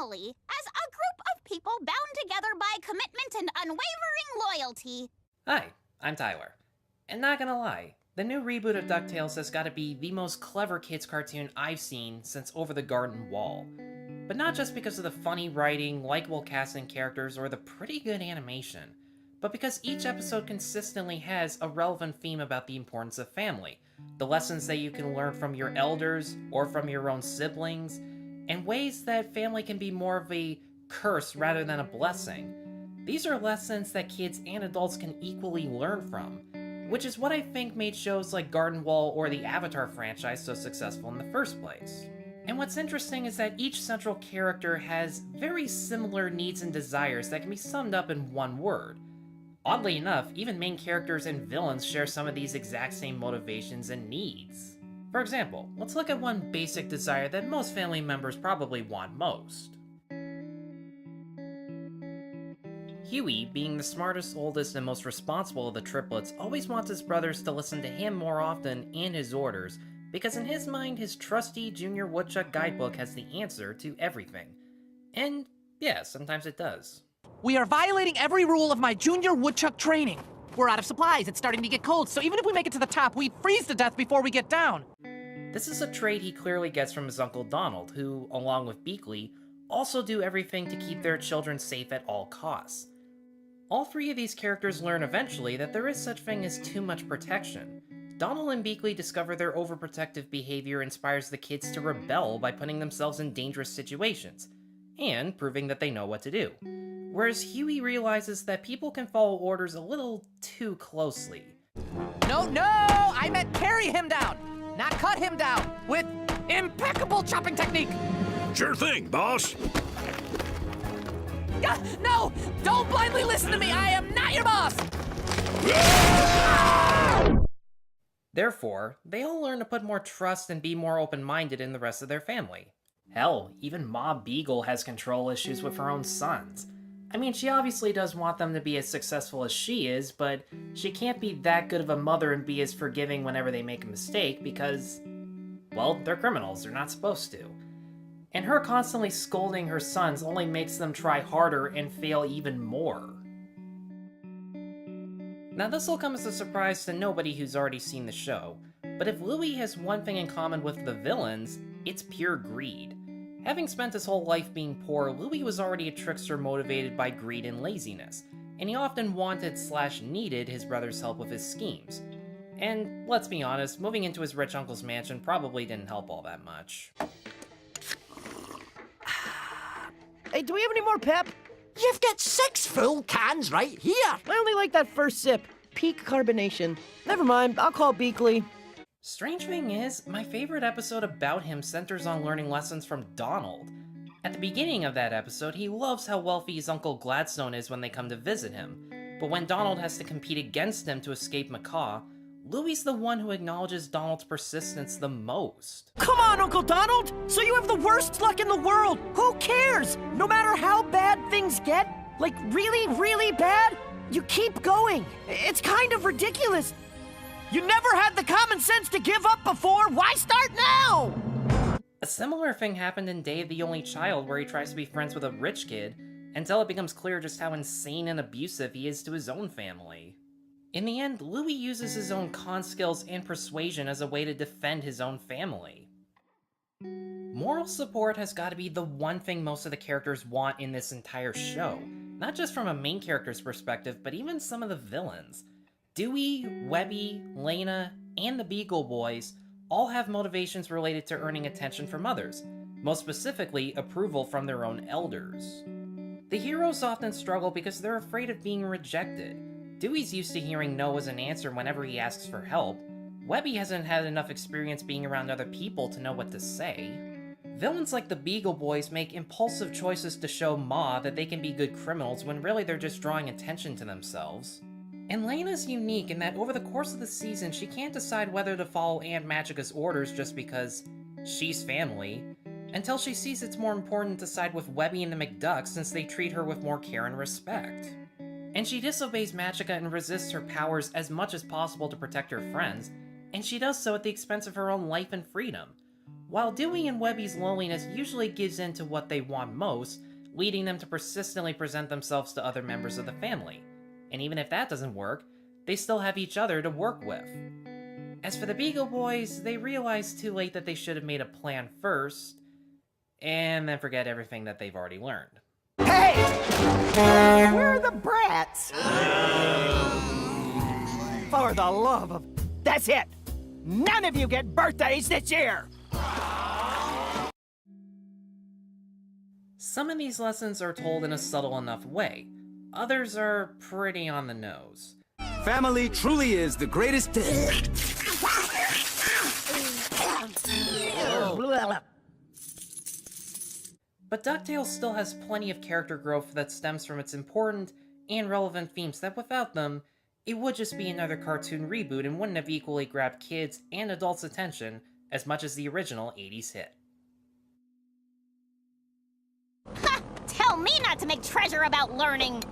family as a group of people bound together by commitment and unwavering loyalty. Hi, I'm Tyler. And not gonna lie, the new reboot of DuckTales has gotta be the most clever kids cartoon I've seen since Over the Garden Wall. But not just because of the funny writing, likable casting characters, or the pretty good animation, but because each episode consistently has a relevant theme about the importance of family, the lessons that you can learn from your elders or from your own siblings, and ways that family can be more of a curse rather than a blessing. These are lessons that kids and adults can equally learn from, which is what I think made shows like Garden Wall or the Avatar franchise so successful in the first place. And what's interesting is that each central character has very similar needs and desires that can be summed up in one word. Oddly enough, even main characters and villains share some of these exact same motivations and needs. For example, let's look at one basic desire that most family members probably want most. Huey, being the smartest, oldest, and most responsible of the triplets, always wants his brothers to listen to him more often and his orders, because in his mind, his trusty Junior Woodchuck guidebook has the answer to everything. And yeah, sometimes it does. We are violating every rule of my Junior Woodchuck training. We're out of supplies, it's starting to get cold, so even if we make it to the top, we freeze to death before we get down. This is a trait he clearly gets from his Uncle Donald, who, along with Beakley, also do everything to keep their children safe at all costs. All three of these characters learn eventually that there is such thing as too much protection. Donald and Beakley discover their overprotective behavior inspires the kids to rebel by putting themselves in dangerous situations, and proving that they know what to do. Whereas Huey realizes that people can follow orders a little too closely. No, I meant carry him down, not cut him down, with impeccable chopping technique. Sure thing, boss. No, don't blindly listen to me, I am not your boss! Therefore, they all learn to put more trust and be more open-minded in the rest of their family. Hell, even Ma Beagle has control issues with her own sons. I mean, she obviously does want them to be as successful as she is, but she can't be that good of a mother and be as forgiving whenever they make a mistake because, well, they're criminals, they're not supposed to. And her constantly scolding her sons only makes them try harder and fail even more. Now this will come as a surprise to nobody who's already seen the show, but if Louie has one thing in common with the villains, it's pure greed. Having spent his whole life being poor, Louie was already a trickster motivated by greed and laziness, and he often wanted/needed his brother's help with his schemes. And let's be honest, moving into his rich uncle's mansion probably didn't help all that much. Hey, do we have any more pep? You've got 6 full cans right here. I only like that first sip. Peak carbonation. Never mind, I'll call Beakley. Strange thing is, my favorite episode about him centers on learning lessons from Donald. At the beginning of that episode, he loves how wealthy his Uncle Gladstone is when they come to visit him, but when Donald has to compete against him to escape Macaw, Louie's the one who acknowledges Donald's persistence the most. Come on, Uncle Donald! So you have the worst luck in the world! Who cares? No matter how bad things get, like really, really bad, you keep going. It's kind of ridiculous. You never had the common sense to give up before, why start now? A similar thing happened in Dave the Only Child, where he tries to be friends with a rich kid, until it becomes clear just how insane and abusive he is to his own family. In the end, Louie uses his own con skills and persuasion as a way to defend his own family. Moral support has got to be the one thing most of the characters want in this entire show, not just from a main character's perspective, but even some of the villains. Dewey, Webby, Lena, and the Beagle Boys all have motivations related to earning attention from others, most specifically approval from their own elders. The heroes often struggle because they're afraid of being rejected. Dewey's used to hearing no as an answer whenever he asks for help. Webby hasn't had enough experience being around other people to know what to say. Villains like the Beagle Boys make impulsive choices to show Ma that they can be good criminals when really they're just drawing attention to themselves. And Lena's unique in that over the course of the season, she can't decide whether to follow Aunt Magica's orders just because she's family, until she sees it's more important to side with Webby and the McDucks since they treat her with more care and respect. And she disobeys Magica and resists her powers as much as possible to protect her friends, and she does so at the expense of her own life and freedom. while Dewey and Webby's loneliness usually gives in to what they want most, leading them to persistently present themselves to other members of the family. And even if that doesn't work, they still have each other to work with. As for the Beagle Boys, they realize too late that they should have made a plan first, and then forget everything that they've already learned. Hey! Where are the brats? For the love of... That's it! None of you get birthdays this year! Some of these lessons are told in a subtle enough way. Others are pretty on the nose. Family truly is the greatest... But DuckTales still has plenty of character growth that stems from its important and relevant themes that without them, it would just be another cartoon reboot and wouldn't have equally grabbed kids' and adults' attention as much as the original 80s hit. Ha! Tell me not to make treasure about learning!